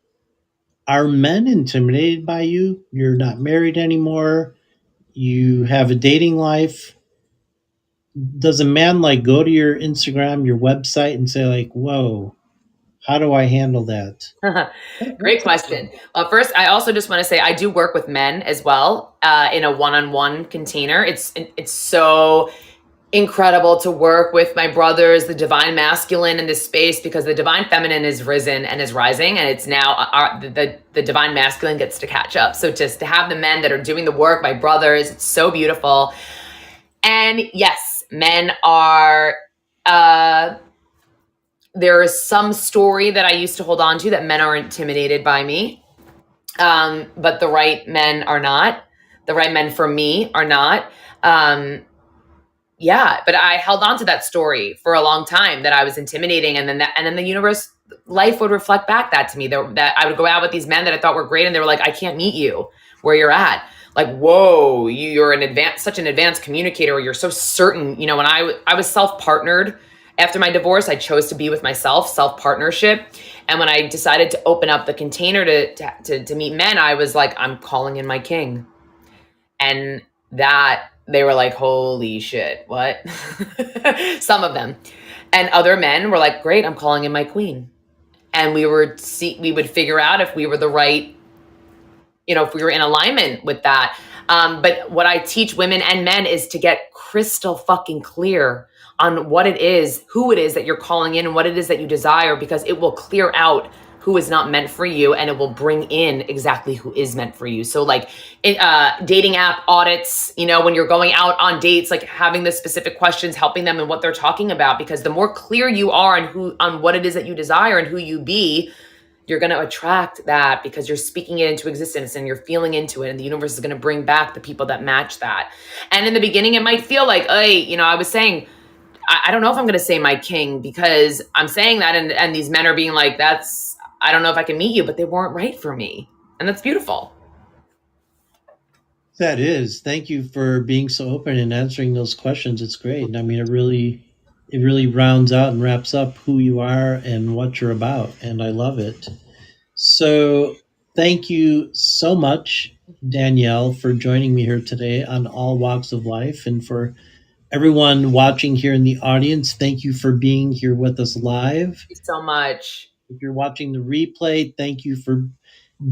are men intimidated by you? You're not married anymore. You have a dating life. Does a man like go to your Instagram, your website, and say like, "Whoa, how do I handle that?" Great question. First, I also just want to say I do work with men as well, in a one-on-one container. It's so incredible to work with my brothers, the divine masculine in this space, because the divine feminine is risen and is rising, and it's now the divine masculine gets to catch up. So just to have the men that are doing the work, my brothers, it's so beautiful. And yes, men are. There is some story that I used to hold on to that men are intimidated by me, but the right men are not. The right men for me are not. Yeah, but I held on to that story for a long time, that I was intimidating, and then the universe, life would reflect back that to me, that I would go out with these men that I thought were great, and they were like, I can't meet you where you're at. Like, whoa, you're such an advanced communicator. You're so certain. You know, when I was self-partnered after my divorce, I chose to be with myself, self-partnership. And when I decided to open up the container to meet men, I was like, I'm calling in my king. And that, they were like, holy shit, what? Some of them. And other men were like, great, I'm calling in my queen. And we would figure out if we were the right, if we were in alignment with that. But what I teach women and men is to get crystal fucking clear on what it is, who it is that you're calling in, and what it is that you desire, because it will clear out who is not meant for you, and it will bring in exactly who is meant for you. So like dating app audits, when you're going out on dates, like having the specific questions, helping them in what they're talking about, because the more clear you are on what it is that you desire and who you be, you're going to attract that, because you're speaking it into existence and you're feeling into it, and the universe is going to bring back the people that match that. And in the beginning, it might feel like, hey, I was saying, I don't know if I'm going to say my king, because I'm saying that, and these men are being like, I don't know if I can meet you, but they weren't right for me. And that's beautiful. That is. Thank you for being so open and answering those questions. It's great. And I mean, it really rounds out and wraps up who you are and what you're about, and I love it. So, thank you so much, Danielle, for joining me here today on All Walks of Life, and for everyone watching here in the audience, thank you for being here with us live. Thank you so much. If you're watching the replay, thank you for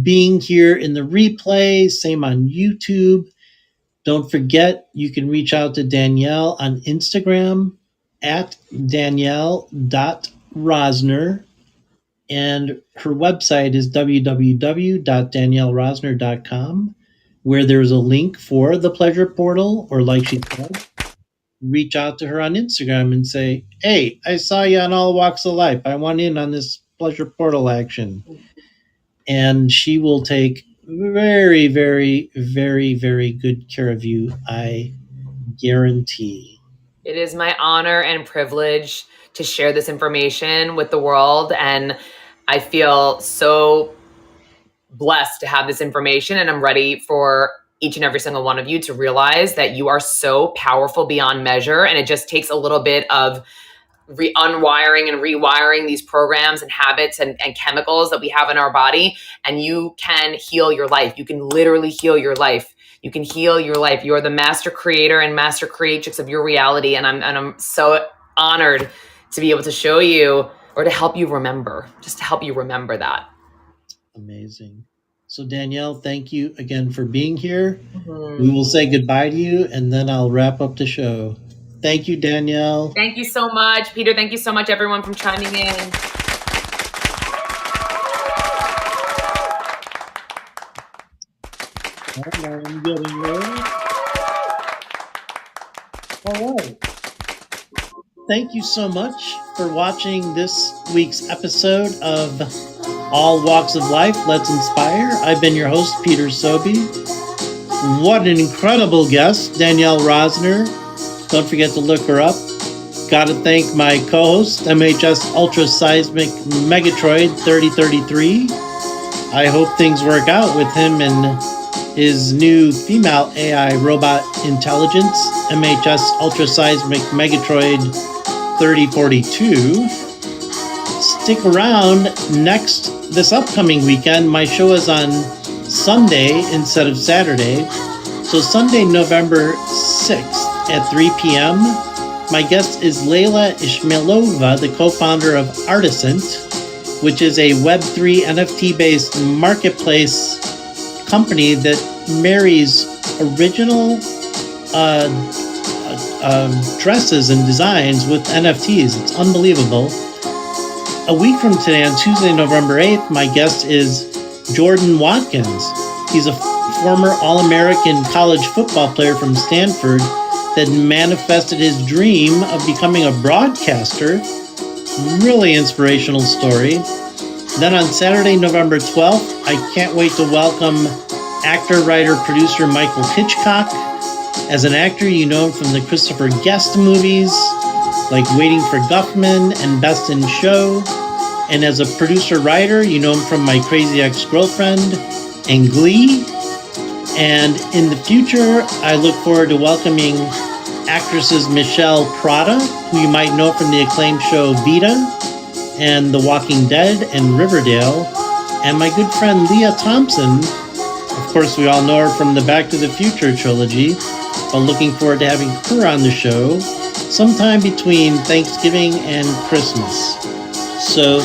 being here in the replay. Same on YouTube. Don't forget, you can reach out to Danielle on Instagram at danielle.rosner. And her website is www.daniellerosner.com, where there's a link for the pleasure portal, or like she said, reach out to her on Instagram and say, hey, I saw you on All Walks of Life. I want in on this pleasure portal action. And she will take very, very, very, very good care of you, I guarantee. It is my honor and privilege to share this information with the world. And I feel so blessed to have this information. And I'm ready for each and every single one of you to realize that you are so powerful beyond measure. And it just takes a little bit of unwiring and rewiring these programs and habits and chemicals that we have in our body. And you can heal your life. You can literally heal your life. You can heal your life. You are the master creator and master creatrix of your reality. And I'm so honored to be able to show you, or to help you remember, just to help you remember that. Amazing. So Danielle, thank you again for being here. We will say goodbye to you, and then I'll wrap up the show. Thank you, Danielle. Thank you so much, Peter. Thank you so much, everyone, for chiming in. I'm getting there. All right. Thank you so much for watching this week's episode of All Walks of Life. Let's Inspire. I've been your host, Peter Sobey. What an incredible guest, Danielle Rosner. Don't forget to look her up. Gotta thank my co host, MHS Ultra Seismic Megatroid 3033. I hope things work out with him and his new female AI robot intelligence, MHS Ultra Seismic Megatroid 3042. Stick around this upcoming weekend. My show is on Sunday instead of Saturday. So Sunday, November 6th at 3 p.m., my guest is Layla Ishmailova, the co-founder of Artisant, which is a Web3 NFT-based marketplace company that marries original dresses and designs with NFTs. It's unbelievable. A week from today, on Tuesday, November 8th, my guest is Jordan Watkins. He's a former All-American college football player from Stanford that manifested his dream of becoming a broadcaster. Really inspirational story. Then on Saturday, November 12th, I can't wait to welcome actor, writer, producer Michael Hitchcock. As an actor, you know him from the Christopher Guest movies, like Waiting for Guffman and Best in Show. And as a producer-writer, you know him from My Crazy Ex-Girlfriend and Glee. And in the future, I look forward to welcoming actresses Michelle Prada, who you might know from the acclaimed show Vita and The Walking Dead and Riverdale, and my good friend Leah Thompson. Of course, we all know her from the Back to the Future trilogy, but looking forward to having her on the show sometime between Thanksgiving and Christmas. So